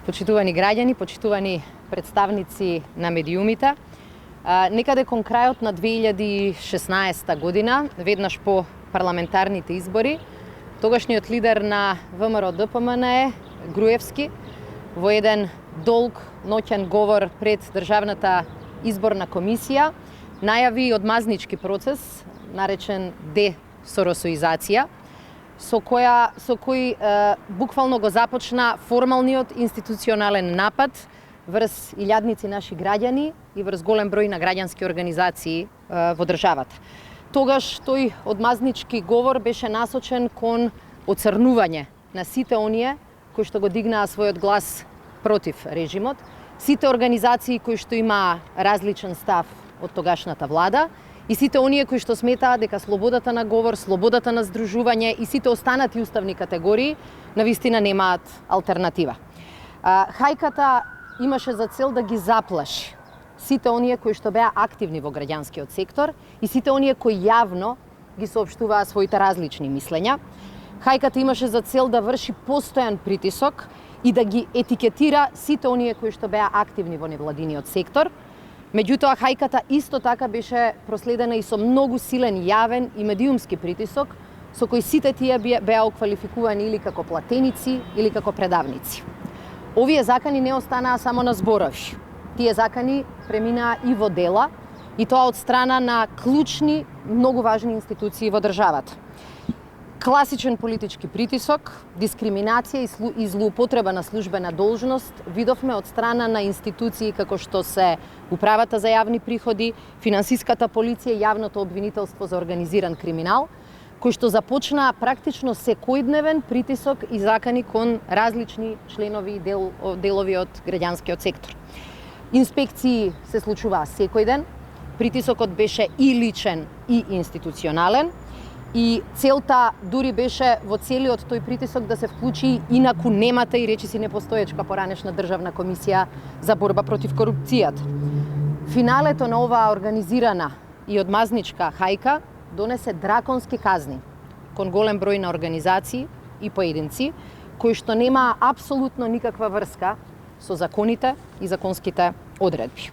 Почитувани граѓани, почитувани представници на медиумите, некаде кон крајот на 2016 година, веднаш по парламентарните избори, тогашниот лидер на ВМРО-ДПМНЕ, Груевски, во еден долг ноќен говор пред Државната изборна комисија, најави одмазнички процес, наречен десоросоизација, со кој буквално го започна формалниот институционален напад врз илјадници наши граѓани и врз голем број на граѓански организации во државата. Тогаш тој одмазнички говор беше насочен кон оцрнување на сите оние кои што го дигнаа својот глас против режимот, сите организации кои што имаа различен став од тогашната влада и сите оние кои што сметаат дека слободата на говор, слободата на здружување и сите останати уставни категории навистина немаат алтернатива. Хајката имаше за цел да ги заплаши сите оние кои што беа активни во граѓанскиот сектор и сите оние кои јавно ги соопштуваа своите различни мислења. Хајката имаше за цел да врши постојан притисок и да ги етикетира сите оние кои што беа активни во невладиниот сектор. Меѓутоа, хајката исто така беше проследена и со многу силен јавен и медиумски притисок, со кој сите тие беа оквалификувани или како платеници или како предавници. Овие закани не останаа само на зборови. Тие закани преминаа и во дела, и тоа од страна на клучни, многу важни институции во државата. Класичен политички притисок, дискриминација и злоупотреба на службена должност видовме од страна на институции како што се Управата за јавни приходи, Финансиската полиција и Јавното обвинителство за организиран криминал, кои што започнаа практично секојдневен притисок и закани кон различни членови и делови од граѓанскиот сектор. Инспекции се случуваа секој ден, притисокот беше и личен и институционален, и целта дури беше во целиот тој притисок да се вклучи инаку немата и речиси непостоечка поранешна државна комисија за борба против корупцијата. Финалето на оваа организирана и одмазничка хајка донесе драконски казни кон голем број на организации и поединци кои што немаа апсолутно никаква врска со законите и законските одредби.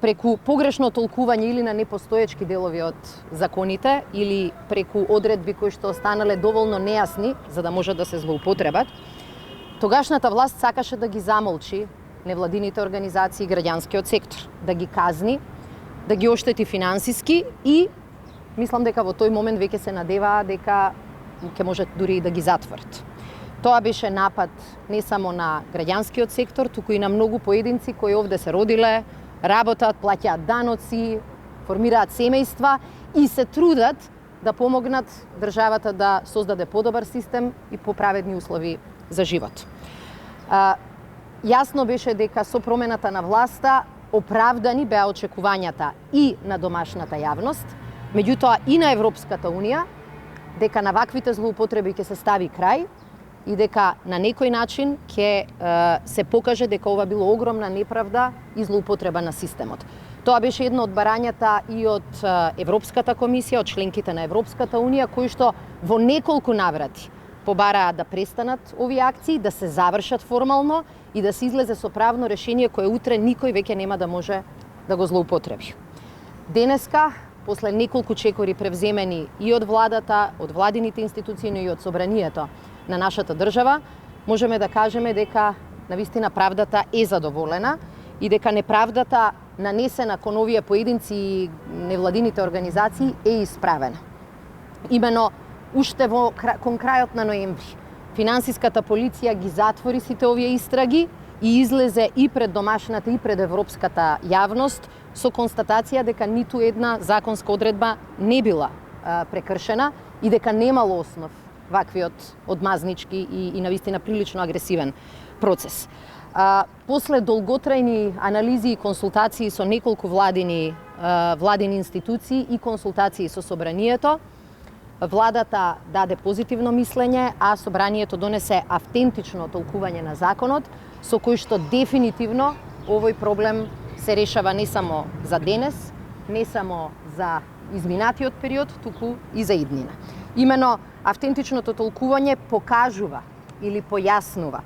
Преку погрешно толкување или на непостоечки делови од законите или преку одредби кои што останале доволно нејасни за да може да се злоупотребат, тогашната власт сакаше да ги замолчи невладините организации и граѓанскиот сектор, да ги казни, да ги оштети финансиски и мислам дека во тој момент веќе се надеваа дека ќе може дури и да ги затворат. Тоа беше напад не само на граѓанскиот сектор, туку и на многу поединци кои овде се родиле, работат, плаќаат даноци, формираат семејства и се трудат да помогнат државата да создаде подобар систем и поправедни услови за живот. Јасно беше дека со промената на власта оправдани беа очекувањата и на домашната јавност, меѓутоа и на Европската Унија, дека на ваквите злоупотреби ќе се стави крај и дека на некој начин ќе се покаже дека ова било огромна неправда и злоупотреба на системот. Тоа беше едно од барањата и од Европската комисија, од членките на Европската Унија, кои што во неколку наврати побараа да престанат овие акции, да се завршат формално и да се излезе со правно решение кое утре никој веќе нема да може да го злоупотреби. Денеска, после неколку чекори превземени и од владата, од владините институции, но и од собранието на нашата држава, можеме да кажеме дека навистина правдата е задоволена и дека неправдата нанесена кон овие поединци и невладините организации е исправена. Имено уште кон крајот на ноември Финансиската полиција ги затвори сите овие истраги и излезе и пред домашната и пред европската јавност со констатација дека ниту една законска одредба не била прекршена и дека немало основ ваквиот одмазнички и навистина прилично агресивен процес. После долготрајни анализи и консултации со неколку владини институции и консултации со собранието, владата даде позитивно мислење, а собранието донесе автентично толкување на законот, со кој што дефинитивно овој проблем се решава не само за денес, не само за изминатиот период, туку и за иднина. Имено автентичното толкување покажува или појаснува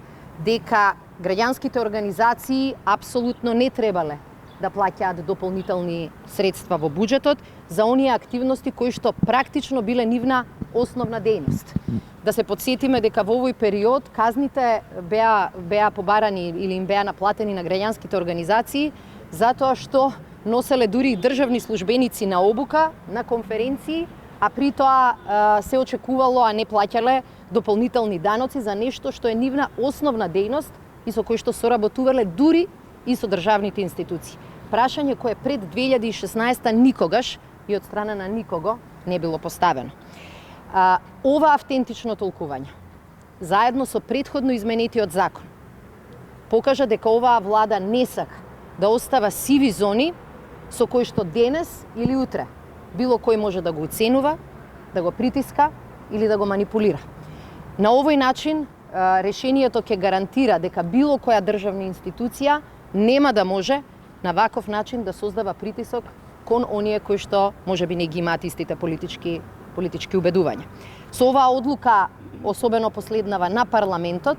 дека граѓанските организации апсолутно не требале да плаќаат дополнителни средства во буџетот за оние активности кои што практично биле нивна основна дејност. Да се подсетиме дека во овој период казните беа побарани или им беа наплатени на граѓанските организации затоа што носеле дури и државни службеници на обука, на конференции, а при тоа се очекувало, а не плаќале дополнителни даноци за нешто што е нивна основна дејност и со кој што соработувале дури и со државните институции. Прашање кое пред 2016 никогаш и од страна на никого не било поставено. Ова автентично толкување, заедно со претходно изменетиот закон, покажа дека оваа влада не сака да остава сиви зони со кои што денес или утре било кој може да го уценува, да го притиска или да го манипулира. На овој начин решението ќе гарантира дека било која државна институција нема да може на ваков начин да создава притисок кон оние кои што можеби не ги имаат истите политички убедувања. Со оваа одлука, особено последнава на парламентот,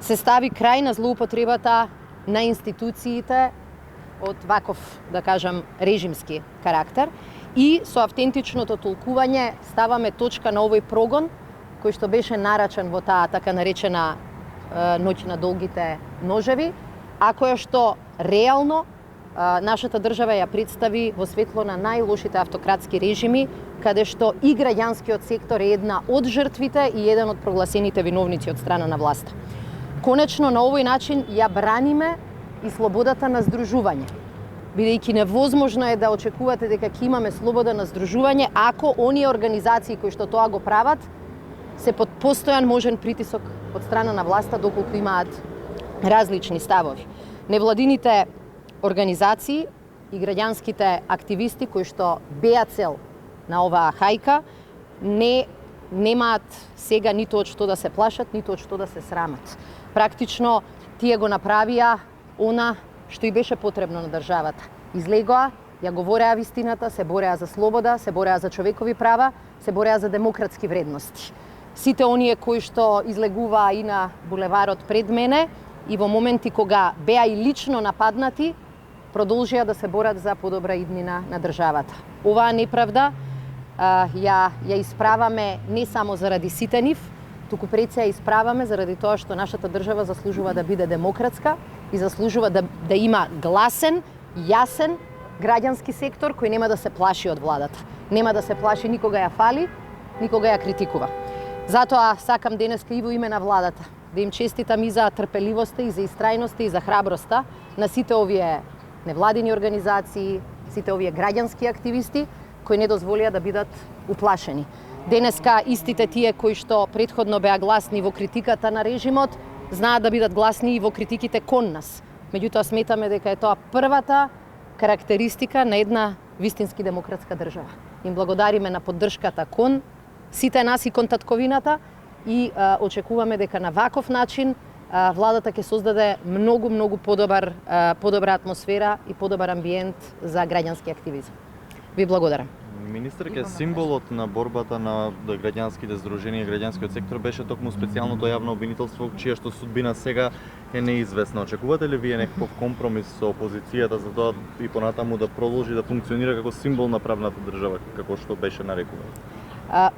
се стави крај на злоупотребата на институциите од ваков, да кажам, режимски карактер и со автентичното толкување ставаме точка на овој прогон кој што беше нарачен во таа така наречена ноќ на долгите ножеви, а која што реално нашата држава ја представи во светло на најлошите автократски режими, каде што и граѓанскиот сектор е една од жртвите и еден од прогласените виновници од страна на власта. Конечно, на овој начин ја браниме и слободата на здружување, бидејќи невозможно е да очекувате дека ќе имаме слобода на здружување ако оние организации кои што тоа го прават се под постојан можен притисок од страна на власта доколку имаат различни ставови. Невладините организации и граѓанските активисти кои што беа цел на оваа хајка немаат сега ниту од што да се плашат, ниту од што да се срамат. Практично тие го направија она што и беше потребно на државата. Излегоа, ја говореа вистината, се бореа за слобода, се бореа за човекови права, се бореа за демократски вредности. Сите оние кои што излегуваа и на булеварот пред мене и во моменти кога беа и лично нападнати, продолжија да се борат за подобра иднина на државата. Оваа неправда ја исправаме не само заради сите нив, туку пред се ја исправаме заради тоа што нашата држава заслужува да биде демократска и заслужува да има гласен, јасен граѓански сектор кој нема да се плаши од владата. Нема да се плаши, никога ја фали, никога ја критикува. Затоа сакам денеска и во име на владата да им честитам и за трпеливоста, и за истрајноста, и за храброста на сите овие невладини организации, сите овие граѓански активисти кои не дозволија да бидат уплашени. Денеска истите тие кои што претходно беа гласни во критиката на режимот, знаат да бидат гласни и во критиките кон нас. Меѓутоа сметаме дека е тоа првата карактеристика на една вистински демократска држава. Им благодариме на поддршката кон сите нас и кон татковината и очекуваме дека на ваков начин владата ќе создаде многу подобра атмосфера и подобар амбиент за граѓански активизам. Ви благодарам. Министерке, символот на борбата на граѓанските здруженија и граѓанскиот сектор беше токму специјалното јавно обвинителство, чија што судбина сега е неизвестна. Очекувате ли вие некаков компромис со опозицијата за тоа и понатаму да продолжи да функционира како символ на правната држава, како што беше нарекувано?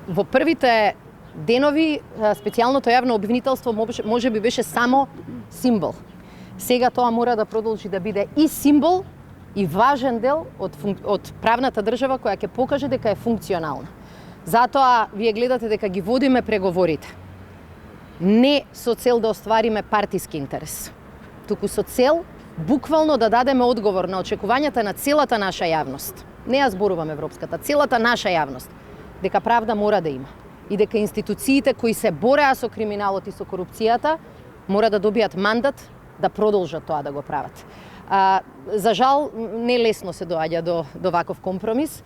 Во првите денови специјалното јавно обвинителство може би беше само символ. Сега тоа мора да продолжи да биде и символ и важен дел од правната држава која ќе покаже дека е функционална. Затоа вие гледате дека ги водиме преговорите. Не со цел да оствариме партиски интерес, туку со цел буквално да дадеме одговор на очекувањата на целата наша јавност. Не ја зборувам европската, целата наша јавност, дека правда мора да има и дека институциите кои се бореа со криминалот и со корупцијата мора да добијат мандат да продолжат тоа да го прават. За жал, не лесно се доаѓа до ваков компромис.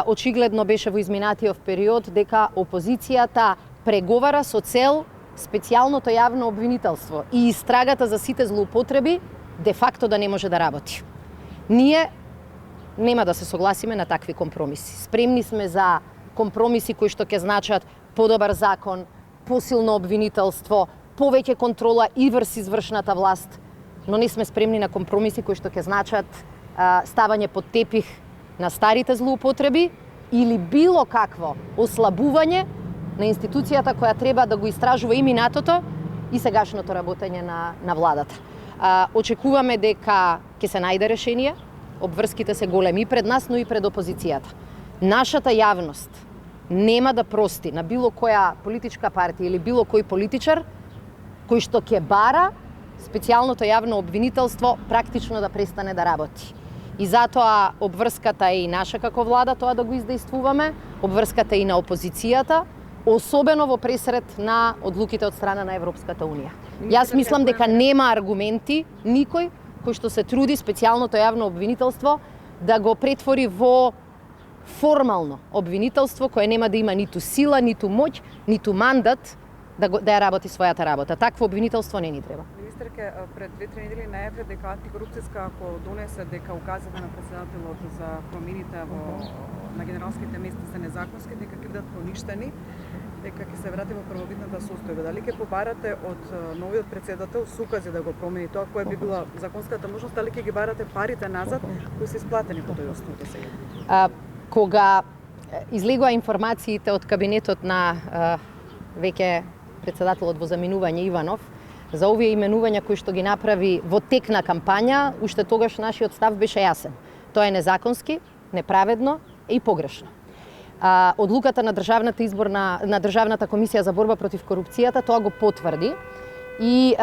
Очигледно беше во изминатиот период дека опозицијата преговара со цел специјалното јавно обвинителство и истрагата за сите злоупотреби де факто да не може да работи. Ние нема да се согласиме на такви компромиси. Спремни сме за компромиси кои што ќе значат подобар закон, посилно обвинителство, повеќе контрола и врз извршната власт, но не сме спремни на компромиси кои што ќе значат ставање под тепих на старите злоупотреби или било какво ослабување на институцијата која треба да го истражува и минатото и сегашното работење на владата. Очекуваме дека ќе се најде решение, обврските се големи пред нас, но и пред опозицијата. Нашата јавност нема да прости на било која политичка партија или било кој политичар кој што ќе бара специјалното јавно обвинителство практично да престане да работи. И затоа обврската е и наша како влада тоа да го издействуваме, обврската е и на опозицијата, особено во пресред на одлуките од страна на Европската Унија. Јас мислам дека нема аргументи никој кој што се труди специјалното јавно обвинителство да го претвори во формално обвинителство кое нема да има ниту сила, ниту моќ, ниту мандат да ја работи својата работа. Такво обвинителство не ни треба. Министерке, пред 2-3 недели најави дека антикорупцијска ако донесе дека указите на претседателот за промените на генералските места се незаконски, дека ќе бидат поништени, дека ќе се врати во првобитната состојба. Дали ќе побарате од новиот претседател сукази да го промени тоа, која би била законската можност, дали ќе ги барате парите назад кои се исплатени по тој основ до сега? Кога излегоа информациите од кабинетот на веќе претседателот во заминување Иванов за овие именувања кои што ги направи во тек на кампања, уште тогаш нашиот став беше јасен. Тоа е незаконски, неправедно и погрешно. Одлуката на Државната комисија за борба против корупцијата тоа го потврди и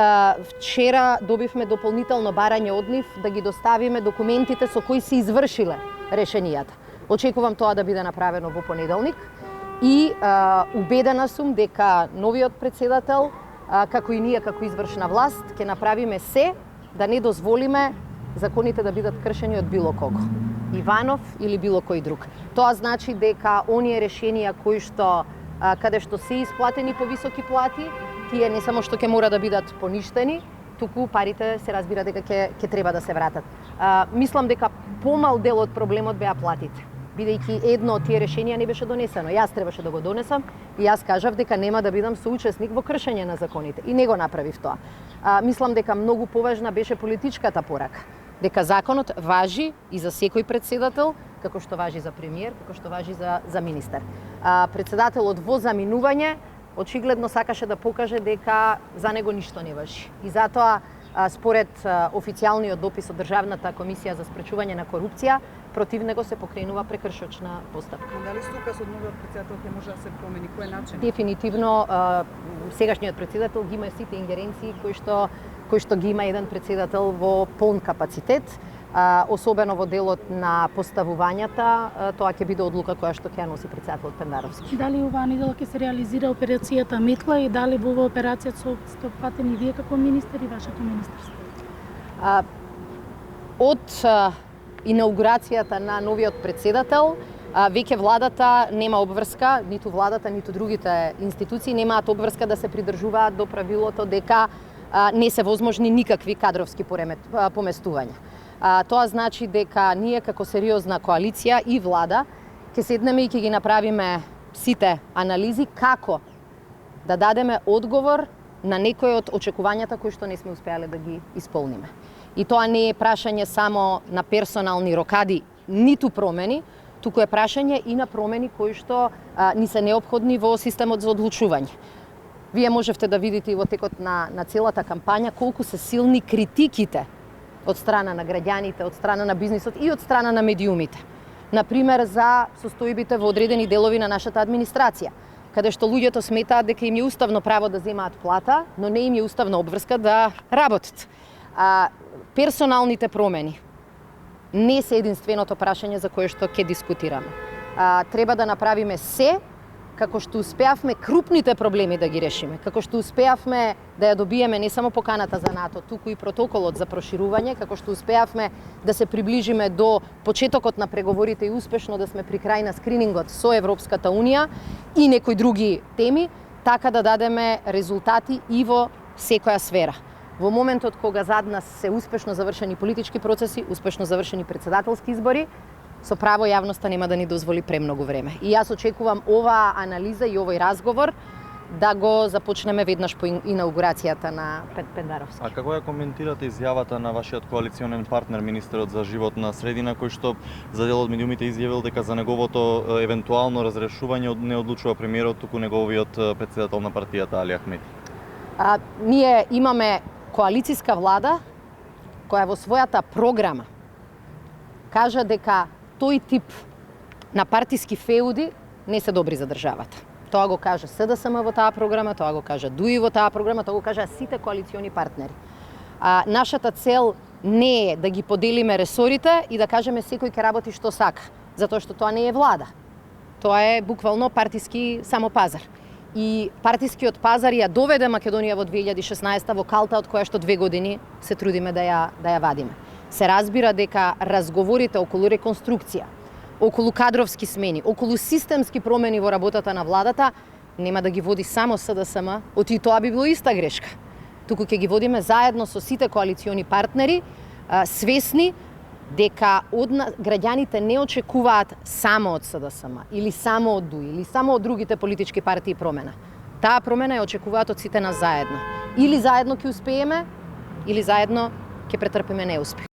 вчера добивме дополнително барање од нив да ги доставиме документите со кои се извршиле решенијата. Очекувам тоа да биде направено во понеделник и убедена сум дека новиот претседател, како и ние како извршна власт, ќе направиме се да не дозволиме законите да бидат кршени од било кого. Иванов или било кој друг. Тоа значи дека оние решенија кои што каде што се исплатени по високи плати, тие не само што ќе мора да бидат поништени, туку парите се разбира дека ќе треба да се вратат. Мислам дека помал дел од проблемот беа платите, бидејќи едно од тие решенија не беше донесено. Јас требаше да го донесам и јас кажав дека нема да бидам соучесник во кршење на законите и не го направив тоа. Мислам дека многу поважна беше политичката порака, дека законот важи и за секој претседател, како што важи за премиер, како што важи за министер. Претседателот во заминување очигледно сакаше да покаже дека за него ништо не важи. И затоа, според официјалниот допис од Државната комисија за спречување на корупција, против него се покренува прекршочна постапка. Дали суказ од новиот претседател ќе може да се промени? Кој начин? Дефинитивно, сегашниот претседател ги има сите ингеренции кои што ги има еден претседател во полн капацитет, особено во делот на поставувањата, тоа ќе биде одлука која што ќе носи претседателот Пендаровски. Дали оваа недела ќе се реализира операцијата Метла и дали во оваа операција сте опфатени вие како министер и вашето министерство? Од инаугурацијата на новиот претседател, веќе владата нема обврска, ниту владата, ниту другите институции немаат обврска да се придржуваат до правилото дека не се возможни никакви кадровски поместувања. Тоа значи дека ние како сериозна коалиција и влада ќе седнеме и ќе ги направиме сите анализи како да дадеме одговор на некои од очекувањата кои што не сме успеале да ги исполниме. И тоа не е прашање само на персонални рокади, ниту промени, туку е прашање и на промени кои што ни се неопходни во системот за одлучување. Вие можевте да видите и во текот на целата кампања колку се силни критиките од страна на граѓаните, од страна на бизнисот и од страна на медиумите. Например, за состојбите во одредени делови на нашата администрација, каде што луѓето сметаат дека им е уставно право да земаат плата, но не им е уставна обврска да работат. Персоналните промени не се единственото прашање за кое што ќе дискутираме. Треба да направиме се како што успеавме крупните проблеми да ги решиме, како што успеавме да ја добиеме не само поканата за НАТО, туку и протоколот за проширување, како што успеавме да се приближиме до почетокот на преговорите и успешно да сме при крај на скринингот со Европската Унија и некои други теми, така да дадеме резултати и во секоја сфера. Во моментот кога зад нас се успешно завршени политички процеси, успешно завршени претседателски избори, со право јавноста нема да ни дозволи премногу време. И јас очекувам оваа анализа и овој разговор да го започнеме веднаш по инаугурацијата на Пендаровски. А како ја коментирате изјавата на вашиот коалиционен партнер, министерот за животна средина, кој што за дел од медиумите изјавил дека за неговото евентуално разрешување не одлучува премиерот, туку неговиот претседател на партијата Али Ахмети? Ние имаме коалицијска влада која во својата програма кажа дека тој тип на партиски феуди не се добри за државата. Тоа го кажа СДСМ во таа програма, тоа го кажа ДУИ во таа програма, тоа го кажа сите коалициони партнери. Нашата цел не е да ги поделиме ресорите и да кажеме секој ќе работи што сака, затоа што тоа не е влада. Тоа е буквално партиски самопазар. И партискиот пазар ја доведе Македонија во 2016 во калта од која што 2 години се трудиме да ја вадиме. Се разбира дека разговорите околу реконструкција, околу кадровски смени, околу системски промени во работата на владата нема да ги води само СДСМ, оти тоа би било иста грешка. Туку ќе ги водиме заедно со сите коалициони партнери, свесни дека граѓаните не очекуваат само од СДСМ или само од ДУИ или само од другите политички партии промена. Таа промена ја очекуваат од сите нас заедно. Или заедно ќе успееме, или заедно ќе претрпиме неуспех.